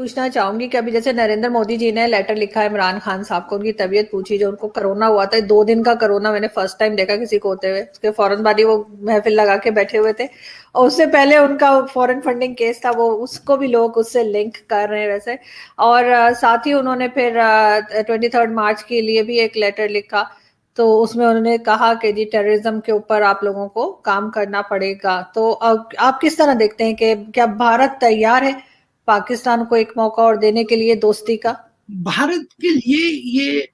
पूछना चाहूंगी कि अभी जैसे नरेंद्र मोदी जी ने लेटर लिखा है इमरान खान साहब को, उनकी तबीयत पूछी, जो उनको कोरोना हुआ था, 2 दिन का कोरोना मैंने फर्स्ट टाइम देखा किसी को होते हुए, उसके फौरन बाद ही वो महफिल लगा के बैठे हुए थे, और उससे पहले उनका फॉरेन फंडिंग केस था, वो उसको भी लोग उससे लिंक कर रहे हैं वैसे। और साथ ही उन्होंने फिर 23 मार्च के लिए भी एक लेटर लिखा, तो उसमें उन्होंने कहा कि जी टेररिज्म के ऊपर आप लोगों को काम करना पड़ेगा। तो आप किस तरह देखते हैं कि क्या भारत तैयार है पाकिस्तान को एक मौका और देने के लिए दोस्ती का? भारत के लिए ये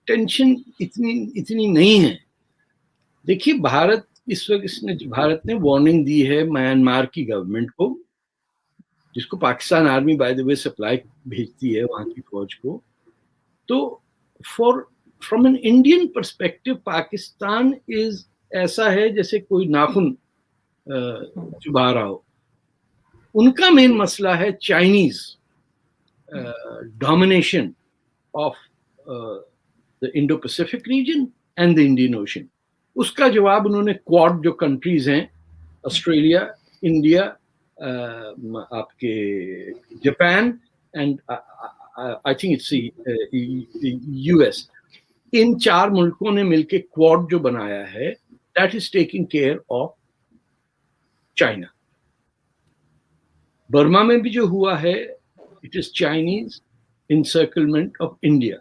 टेंशन इतनी नहीं है। देखिए, भारत इस वक्त भारत ने वार्निंग दी है म्यांमार की गवर्नमेंट को, जिसको Pakistan army by the way supply भेजती है वहां की फौज को। तो from an Indian perspective Pakistan is ऐसा है जैसे कोई नाखून चुभा रहा हो। उनका मेन मसला है Chinese domination of the Indo Pacific region and the Indian Ocean. उसका जवाब उन्होंने क्वाड जो कंट्रीज हैं, ऑस्ट्रेलिया, इंडिया, आपके Japan and I think it's US, इन 4 मुल्कों ने मिलकर क्वाड जो बनाया है, that is taking care of China. Burma में भी जो हुआ है, it is Chinese encirclement of India.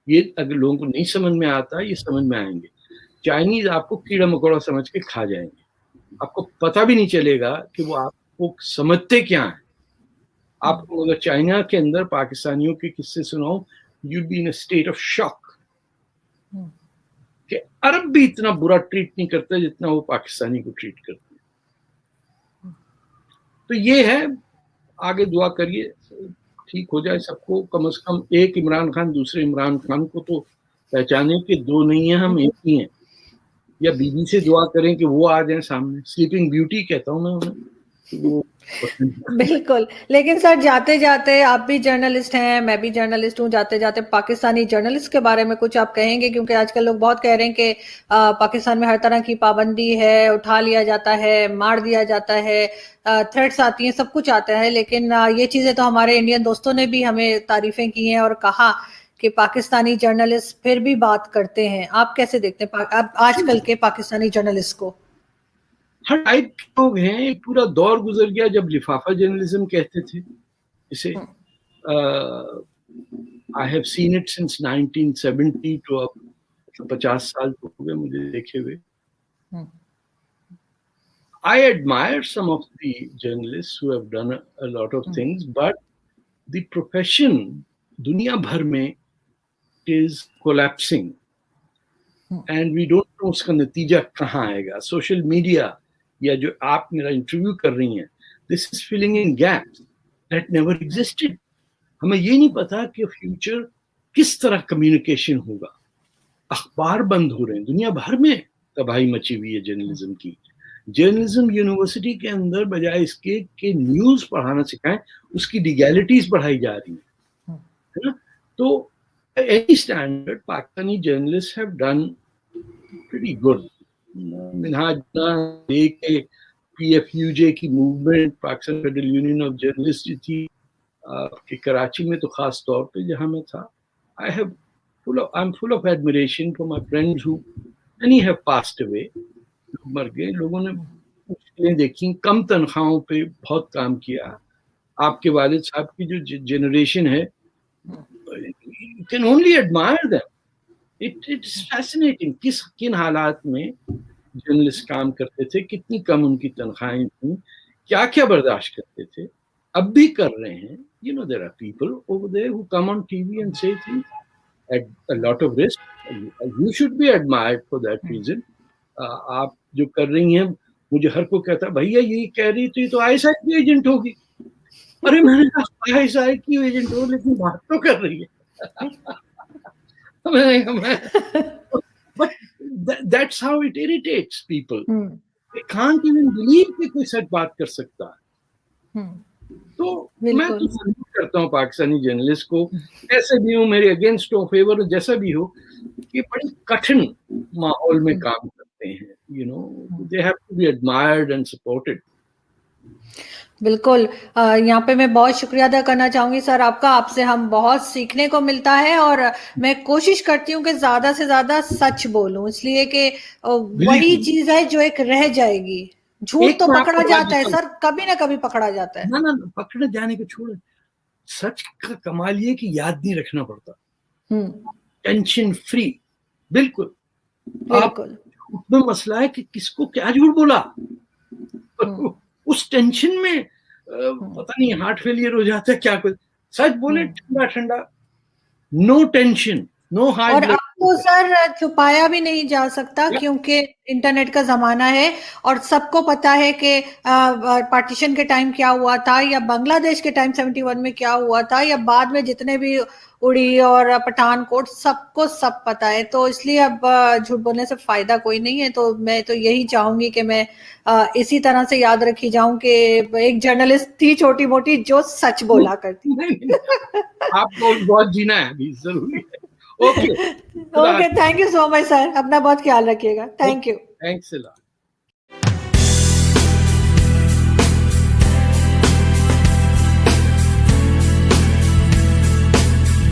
ये अगर लोगों को नहीं समझ में आता, ये समझ में आएंगे। चाइनीज आपको कीड़ा मकोड़ा समझ के खा जाएंगे, आपको पता भी नहीं चलेगा कि वो आपको समझते क्या है। आपको अगर चाइना के अंदर पाकिस्तानियों के किस्से सुनाओ, you'd be in a state of shock कि अरब भी इतना बुरा ट्रीट नहीं करता जितना वो पाकिस्तानी को ट्रीट करते हैं। तो ये है, आगे दुआ करिए ठीक हो जाए सबको। कम से कम एक इमरान खान दूसरे इमरान खान को तो पहचाने कि 2 नहीं है, हम एक ही हैं। या बीबी से दुआ करें कि वो आ जाए सामने, स्लीपिंग ब्यूटी कहता हूं मैं उन्हें। बिल्कुल। लेकिन सर, जाते जाते, आप भी जर्नलिस्ट हैं, मैं भी जर्नलिस्ट हूँ, जाते जाते पाकिस्तानी जर्नलिस्ट के बारे में कुछ आप कहेंगे? क्योंकि आजकल लोग बहुत कह रहे हैं कि पाकिस्तान में हर तरह की पाबंदी है, उठा लिया जाता है, मार दिया जाता है, थ्रेट्स आती हैं, सब कुछ आता है। लेकिन ये चीजें तो हमारे इंडियन दोस्तों ने भी हमें तारीफें की हैं और कहा कि पाकिस्तानी जर्नलिस्ट फिर भी बात करते हैं। आप कैसे देखते हैं आजकल के पाकिस्तानी जर्नलिस्ट को? हर टाइप के लोग हैं। एक पूरा दौर गुजर गया जब लिफाफा जर्नलिज्म कहते थे इसे। I have seen it since 1970 to अब 50 साल हो गए मुझे देखे हुए। I admire some of the journalists who have done a lot of things, but the profession दुनिया भर में is collapsing and we don't know उसका नतीजा कहाँ आएगा। सोशल मीडिया या जो आप मेरा इंटरव्यू कर रही हैं, this is filling in gaps that never existed. हमें ये नहीं पता कि फ्यूचर किस तरह कम्युनिकेशन होगा। अखबार बंद हो रहे हैं, दुनिया भर में तबाही मची हुई है जर्नलिज्म की। जर्नलिज्म यूनिवर्सिटी के अंदर बजाय इसके कि न्यूज पढ़ाना सिखाएं, उसकी लीगैलिटीज बढ़ाई जा रही है ना। तो any standard Pakistani journalist have done pretty good. Minhaj के PFUJ की movement, Pakistan federal union of journalist थी कि कराची में तो खास तौर पे जहां मैं था, I'm full of admiration for my friends who many have passed away. मर गए, लोगों ने मुश्किलें देखी, कम तनख्वाहों पे बहुत काम किया। आपके वालिद साहब की जो जनरेशन है, you can only admire them. It's fascinating किन हालात में जर्नलिस्ट काम करते थे, कितनी कम उनकी तनख्वाहें थी, क्या क्या बर्दाश्त करते थे, अब भी कर रहे हैं। You know, there are people over there who come on TV and say things at a lot of risk. You should be admired for that reason. आप जो कर रही हैं, मुझे हर को कहता भैया ये कह रही थी तो ISI की एजेंट होगी। अरे मैंने कहा ISI की एजेंट हो, लेकिन बात तो कर रही है। But that's how it irritates people. They can't even believe कि कोई सच बात कर सकता है। तो मैं तो सल्यूट करता हूँ पाकिस्तानी जर्नलिस्ट को, ऐसे भी हूँ, मेरे अगेंस्ट हो, फेवर हो, जैसा भी हो, कि बड़ी कठिन माहौल में काम करते हैं। You know, they have to be admired and supported. بالکل یہاں پہ میں بہت شکریہ ادا کرنا چاہوں گی سر آپ کا. آپ سے ہم بہت سیکھنے کو ملتا ہے اور میں کوشش کرتی ہوں کہ زیادہ سے زیادہ سچ بولوں, اس لیے کہ وہی چیز ہے جو ایک رہ جائے گی. جھوٹ تو پکڑا جاتا ہے سر, کبھی نہ کبھی پکڑا جاتا ہے. نہ پکڑے جانے کو چھوڑے, سچ کا کمال یہ کہ یاد نہیں رکھنا پڑتا, ٹینشن فری. بالکل آپ میں مسئلہ ہے کہ کس کو کیا جھوٹ بولا, اس ٹینشن میں پتہ نہیں ہارٹ فیلئر ہو جاتا ہے. کیا کچھ سچ بولے ٹھنڈا ٹھنڈا, نو ٹینشن, نو ہائی اور بلڈ. اب تو سر چھپایا بھی نہیں جا سکتا کیونکہ انٹرنیٹ کا زمانہ ہے اور سب کو پتا ہے کہ پارٹیشن کے ٹائم کیا ہوا تھا, یا بنگلہ دیش کے ٹائم 71 میں کیا ہوا تھا, یا بعد میں جتنے بھی اڑی اور پٹھان کوٹ, سب کو سب پتا ہے. تو اس لیے اب جھوٹ بولنے سے فائدہ کوئی نہیں ہے. تو میں تو یہی چاہوں گی کہ میں اسی طرح سے یاد رکھی جاؤں کہ ایک جرنلسٹ تھی چھوٹی موٹی جو سچ بولا کرتی. آپ کو بہت جینا ہے ابھی, ضروری ہے. اوکے, تھینک یو سو مچ سر, اپنا بہت خیال رکھیے گا. Thank you. تھینکس.